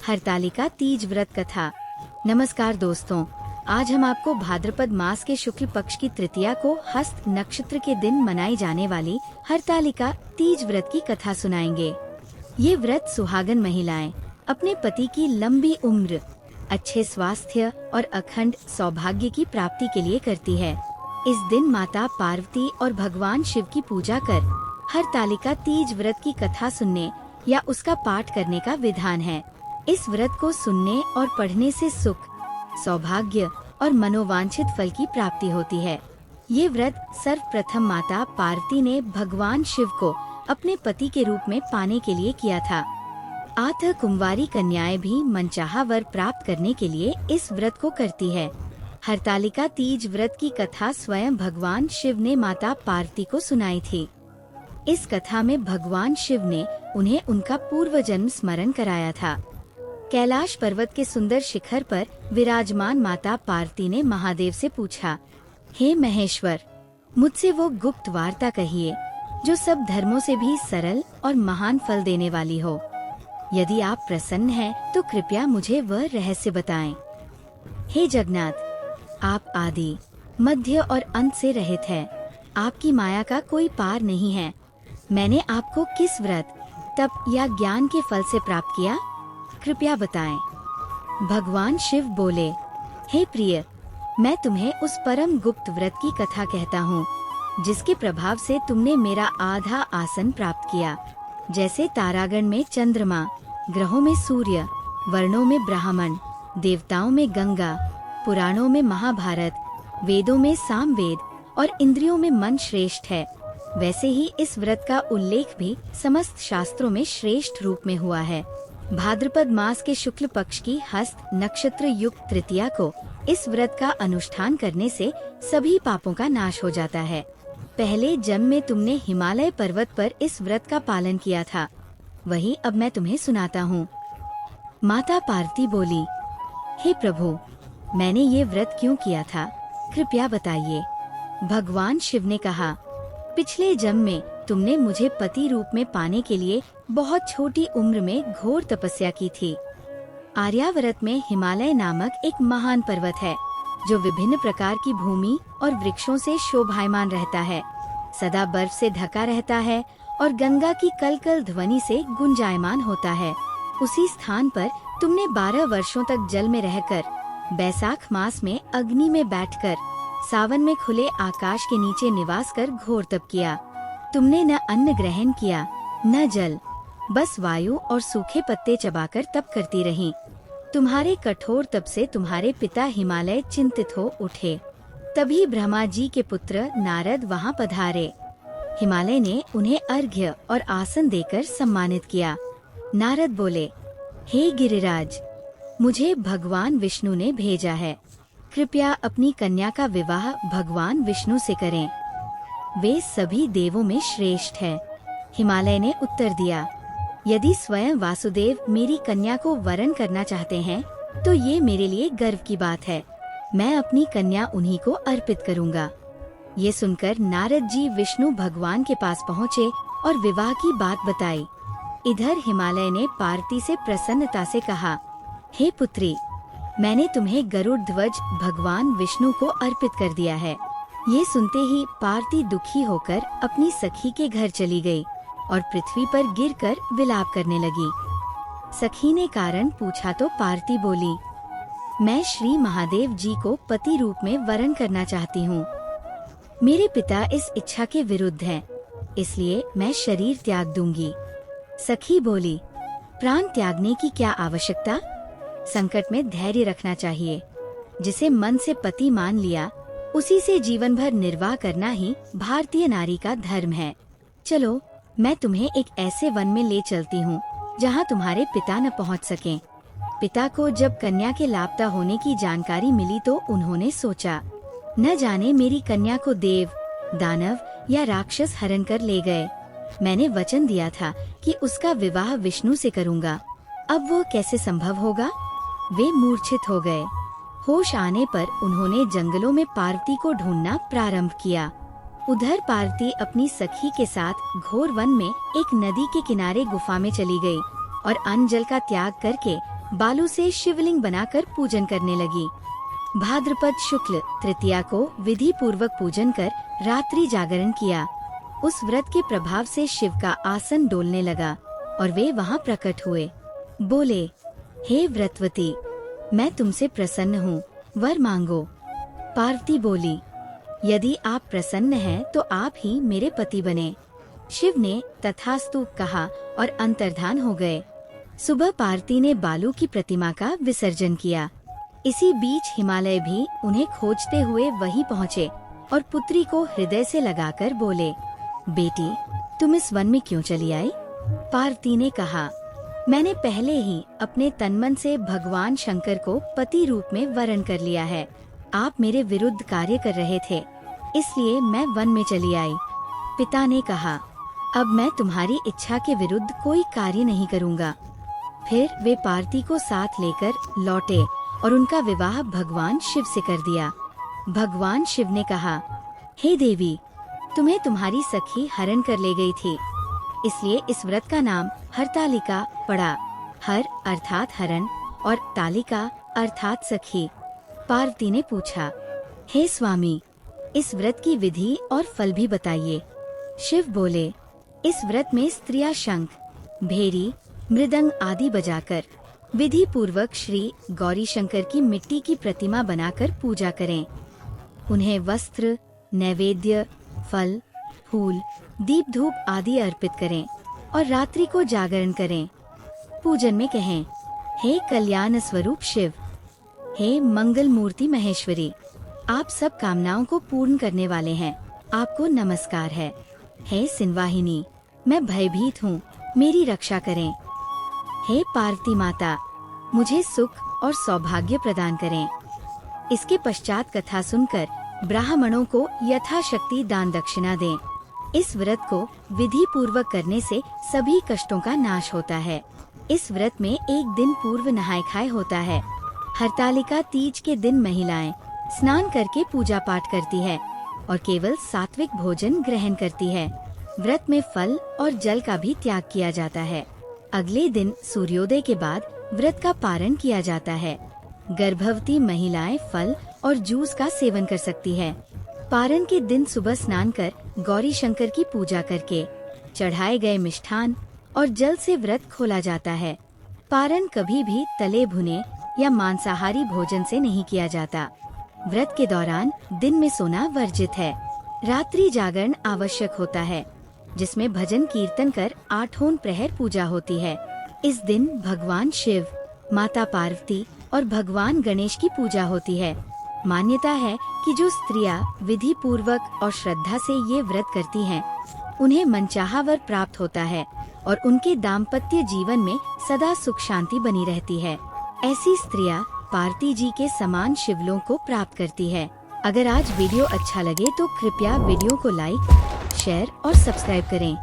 हरतालिका तीज व्रत कथा। नमस्कार दोस्तों, आज हम आपको भाद्रपद मास के शुक्ल पक्ष की तृतीया को हस्त नक्षत्र के दिन मनाई जाने वाली हरतालिका तीज व्रत की कथा सुनाएंगे। ये व्रत सुहागन महिलाएं अपने पति की लंबी उम्र, अच्छे स्वास्थ्य और अखंड सौभाग्य की प्राप्ति के लिए करती है। इस दिन माता पार्वती और भगवान शिव की पूजा कर हरतालिका तीज व्रत की कथा सुनने या उसका पाठ करने का विधान है। इस व्रत को सुनने और पढ़ने से सुख, सौभाग्य और मनोवांछित फल की प्राप्ति होती है। ये व्रत सर्वप्रथम माता पार्वती ने भगवान शिव को अपने पति के रूप में पाने के लिए किया था। आठ कुंवारी कन्याएं भी मनचाहा वर प्राप्त करने के लिए इस व्रत को करती है। हरतालिका तीज व्रत की कथा स्वयं भगवान शिव ने माता पार्वती को सुनाई थी। इस कथा में भगवान शिव ने उन्हें उनका पूर्व जन्म स्मरण कराया था। कैलाश पर्वत के सुंदर शिखर पर विराजमान माता पार्वती ने महादेव से पूछा, हे महेश्वर, मुझसे वो गुप्त वार्ता कहिए जो सब धर्मों से भी सरल और महान फल देने वाली हो। यदि आप प्रसन्न हैं, तो कृपया मुझे वह रहस्य बताएं। हे जगन्नाथ, आप आदि, मध्य और अंत से रहित हैं। आपकी माया का कोई पार नहीं है। मैंने आपको किस व्रत, तप या ज्ञान के फल से प्राप्त किया, कृपया बताएं। भगवान शिव बोले, हे प्रिय, मैं तुम्हें उस परम गुप्त व्रत की कथा कहता हूँ जिसके प्रभाव से तुमने मेरा आधा आसन प्राप्त किया। जैसे तारागण में चंद्रमा, ग्रहों में सूर्य, वर्णों में ब्राह्मण, देवताओं में गंगा, पुराणों में महाभारत, वेदों में सामवेद और इंद्रियों में मन श्रेष्ठ है, वैसे ही इस व्रत का उल्लेख भी समस्त शास्त्रों में श्रेष्ठ रूप में हुआ है। भाद्रपद मास के शुक्ल पक्ष की हस्त नक्षत्र युक्त तृतीया को इस व्रत का अनुष्ठान करने से सभी पापों का नाश हो जाता है। पहले जन्म में तुमने हिमालय पर्वत पर इस व्रत का पालन किया था, वही अब मैं तुम्हें सुनाता हूँ। माता पार्वती बोली, हे प्रभु, मैंने ये व्रत क्यों किया था, कृपया बताइए। भगवान शिव ने कहा, पिछले जन्म में तुमने मुझे पति रूप में पाने के लिए बहुत छोटी उम्र में घोर तपस्या की थी। आर्यावर्त में हिमालय नामक एक महान पर्वत है जो विभिन्न प्रकार की भूमि और वृक्षों से शोभायमान रहता है, सदा बर्फ से ढका रहता है और गंगा की कलकल ध्वनि से गुंजायमान होता है। उसी स्थान पर तुमने 12 वर्षों तक जल में रहकर, बैसाख मास में अग्नि में बैठकर, सावन में खुले आकाश के नीचे निवास कर घोर तप किया। तुमने न अन्न ग्रहण किया, न जल, बस वायु और सूखे पत्ते चबाकर तप करती रहीं। तुम्हारे कठोर तप से तुम्हारे पिता हिमालय चिंतित हो उठे। तभी ब्रह्मा जी के पुत्र नारद वहां पधारे। हिमालय ने उन्हें अर्घ्य और आसन देकर सम्मानित किया। नारद बोले, हे गिरिराज, मुझे भगवान विष्णु ने भेजा है। कृपया अपनी कन्या का विवाह भगवान विष्णु से करें। वे सभी देवों में श्रेष्ठ है। हिमालय ने उत्तर दिया, यदि स्वयं वासुदेव मेरी कन्या को वरण करना चाहते हैं तो ये मेरे लिए गर्व की बात है। मैं अपनी कन्या उन्हीं को अर्पित करूंगा। ये सुनकर नारद जी विष्णु भगवान के पास पहुँचे और विवाह की बात बताई। इधर हिमालय ने पार्वती से प्रसन्नता से कहा, हे पुत्री, मैंने तुम्हें गरुड़ ध्वज भगवान विष्णु को अर्पित कर दिया है। ये सुनते ही पार्वती दुखी होकर अपनी सखी के घर चली गई और पृथ्वी पर गिरकर विलाप करने लगी। सखी ने कारण पूछा तो पार्वती बोली, मैं श्री महादेव जी को पति रूप में वरण करना चाहती हूँ। मेरे पिता इस इच्छा के विरुद्ध हैं, इसलिए मैं शरीर त्याग दूंगी। सखी बोली, प्राण त्यागने की क्या आवश्यकता? संकट में धैर्य रखना चाहिए। जिसे मन से पति मान लिया, उसी से जीवन भर निर्वाह करना ही भारतीय नारी का धर्म है। चलो, मैं तुम्हें एक ऐसे वन में ले चलती हूँ जहाँ तुम्हारे पिता न पहुँच सकें। पिता को जब कन्या के लापता होने की जानकारी मिली तो उन्होंने सोचा, न जाने मेरी कन्या को देव, दानव या राक्षस हरण कर ले गए। मैंने वचन दिया था कि उसका विवाह विष्णु से करूँगा, अब वो कैसे संभव होगा? वे मूर्छित हो गए। होश आने पर उन्होंने जंगलों में पार्वती को ढूंढना प्रारंभ किया। उधर पार्वती अपनी सखी के साथ घोर वन में एक नदी के किनारे गुफा में चली गई और अन्न जल का त्याग करके बालू से शिवलिंग बनाकर पूजन करने लगी। भाद्रपद शुक्ल तृतीया को विधि पूर्वक पूजन कर रात्रि जागरण किया। उस व्रत के प्रभाव से शिव का आसन डोलने लगा और वे वहाँ प्रकट हुए। बोले, हे व्रतवती, मैं तुमसे प्रसन्न हूँ, वर मांगो। पार्वती बोली, यदि आप प्रसन्न हैं तो आप ही मेरे पति बने। शिव ने तथास्तु कहा और अंतर्धान हो गए। सुबह पार्वती ने बालू की प्रतिमा का विसर्जन किया। इसी बीच हिमालय भी उन्हें खोजते हुए वहीं पहुँचे और पुत्री को हृदय से लगाकर बोले, बेटी, तुम इस वन में क्यों चली आई? पार्वती ने कहा, मैंने पहले ही अपने तनमन से भगवान शंकर को पति रूप में वरण कर लिया है। आप मेरे विरुद्ध कार्य कर रहे थे, इसलिए मैं वन में चली आई। पिता ने कहा, अब मैं तुम्हारी इच्छा के विरुद्ध कोई कार्य नहीं करूँगा। फिर वे पार्वती को साथ लेकर लौटे और उनका विवाह भगवान शिव से कर दिया। भगवान शिव ने कहा, हे देवी, तुम्हें तुम्हारी सखी हरण कर ले गई थी, इसलिए इस व्रत का नाम हरतालिका पड़ा। हर अर्थात हरण और तालिका अर्थात सखी। पार्वती ने पूछा, हे स्वामी, इस व्रत की विधि और फल भी बताइए। शिव बोले, इस व्रत में स्त्रियां शंख, भेरी, मृदंग आदि बजाकर विधि पूर्वक श्री गौरी शंकर की मिट्टी की प्रतिमा बनाकर पूजा करें। उन्हें वस्त्र, नैवेद्य, फल, फूल, दीप धूप आदि अर्पित करें और रात्रि को जागरण करें। पूजन में कहें, हे कल्याण स्वरूप शिव, हे मंगल मूर्ति महेश्वरी, आप सब कामनाओं को पूर्ण करने वाले हैं, आपको नमस्कार है। हे सिंहवाहिनी, मैं भयभीत हूँ, मेरी रक्षा करें। हे पार्वती माता, मुझे सुख और सौभाग्य प्रदान करें। इसके पश्चात कथा सुनकर ब्राह्मणों को यथाशक्ति दान दक्षिणा दें। इस व्रत को विधि पूर्वक करने से सभी कष्टों का नाश होता है। इस व्रत में एक दिन पूर्व नहाय खाए होता है। हरतालिका तीज के दिन महिलाएं स्नान करके पूजा पाठ करती है और केवल सात्विक भोजन ग्रहण करती है। व्रत में फल और जल का भी त्याग किया जाता है। अगले दिन सूर्योदय के बाद व्रत का पारण किया जाता है। गर्भवती महिलाएं फल और जूस का सेवन कर सकती है। पारण के दिन सुबह स्नान कर गौरी शंकर की पूजा करके चढ़ाए गए मिष्ठान और जल से व्रत खोला जाता है। पारण कभी भी तले भुने या मांसाहारी भोजन से नहीं किया जाता। व्रत के दौरान दिन में सोना वर्जित है। रात्रि जागरण आवश्यक होता है, जिसमें भजन कीर्तन कर 8 प्रहर पूजा होती है। इस दिन भगवान शिव, माता पार्वती और भगवान गणेश की पूजा होती है। मान्यता है कि जो स्त्रियां विधि पूर्वक और श्रद्धा से ये व्रत करती हैं, उन्हें मनचाहा वर प्राप्त होता है और उनके दाम्पत्य जीवन में सदा सुख शांति बनी रहती है। ऐसी स्त्रियां पार्वती जी के समान शिवलों को प्राप्त करती है। अगर आज वीडियो अच्छा लगे तो कृपया वीडियो को लाइक, शेयर और सब्सक्राइब करें।